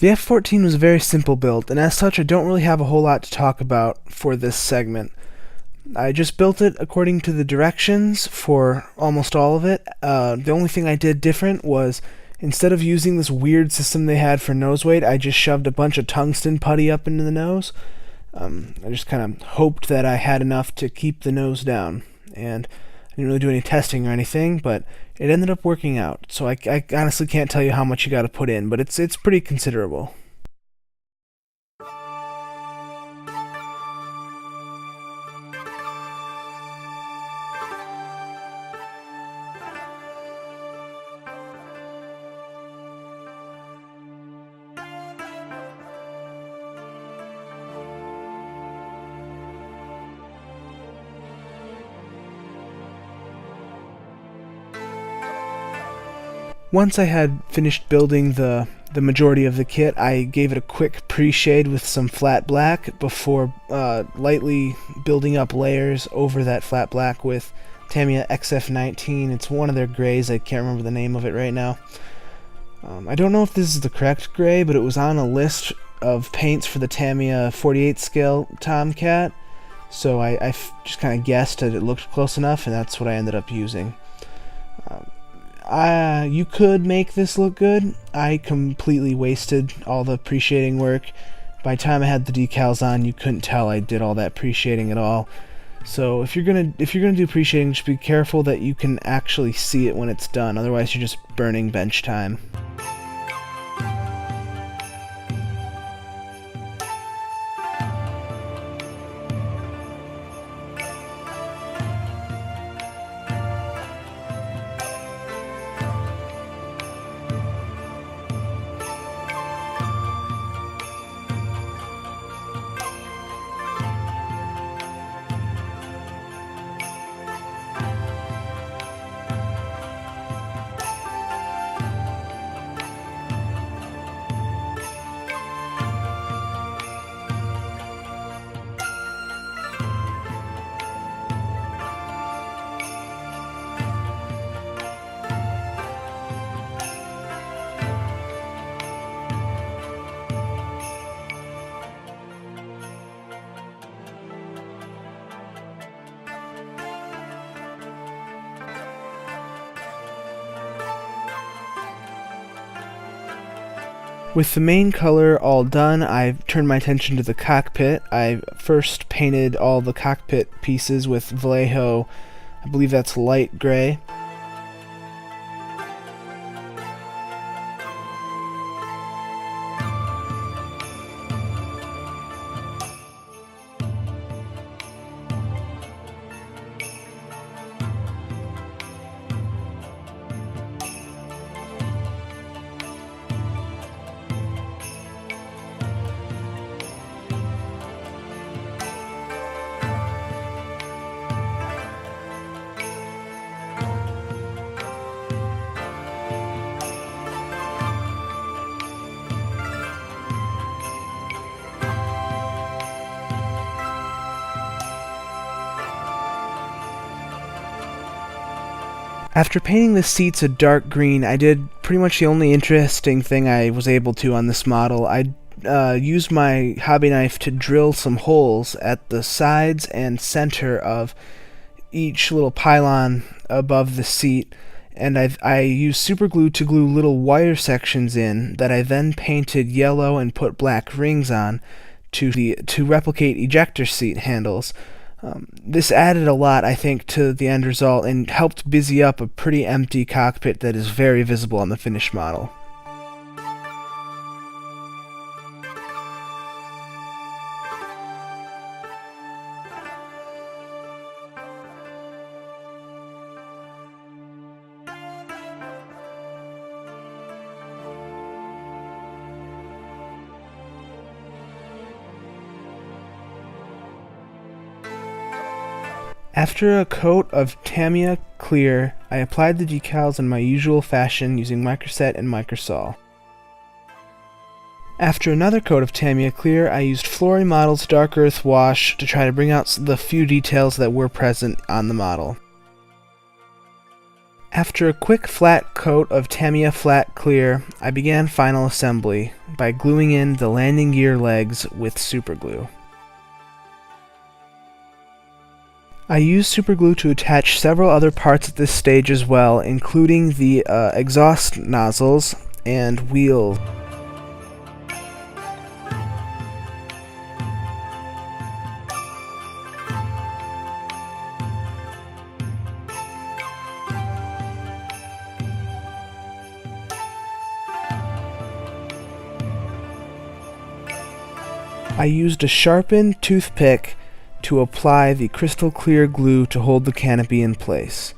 The F-14 was a very simple build, and as such I don't really have a whole lot to talk about for this segment. I just built it according to the directions for almost all of it. The only thing I did different was, instead of using this weird system they had for nose weight, I just shoved a bunch of tungsten putty up into the nose. I just kind of hoped that I had enough to keep the nose down, and I didn't really do any testing or anything, but it ended up working out. So I honestly can't tell you how much you got to put in, but it's pretty considerable. Once I had finished building the majority of the kit, I gave it a quick pre-shade with some flat black before lightly building up layers over that flat black with Tamiya XF19. It's one of their grays, I can't remember the name of it right now. I don't know if this is the correct gray, but it was on a list of paints for the Tamiya 48 scale Tomcat, so I just kind of guessed that it looked close enough, and that's what I ended up using. You could make this look good. I completely wasted all the pre-shading work. By the time I had the decals on, you couldn't tell I did all that pre-shading at all. So if you're gonna do pre-shading, just be careful that you can actually see it when it's done. Otherwise, you're just burning bench time. With the main color all done, I've turned my attention to the cockpit. I first painted all the cockpit pieces with Vallejo, I believe that's light gray. After painting the seats a dark green, I did pretty much the only interesting thing I was able to on this model. I used my hobby knife to drill some holes at the sides and center of each little pylon above the seat, and I used super glue to glue little wire sections in that I then painted yellow and put black rings on to replicate ejector seat handles. This added a lot, I think, to the end result and helped busy up a pretty empty cockpit that is very visible on the finished model. After a coat of Tamiya clear, I applied the decals in my usual fashion using microset and microsol. After another coat of Tamiya clear, I used Flory Model's Dark Earth wash to try to bring out the few details that were present on the model. After a quick flat coat of Tamiya Flat Clear, I began final assembly by gluing in the landing gear legs with superglue. I used superglue to attach several other parts at this stage as well, including the exhaust nozzles and wheels. I used a sharpened toothpick to apply the crystal clear glue to hold the canopy in place.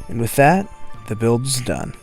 And with that, the build is done.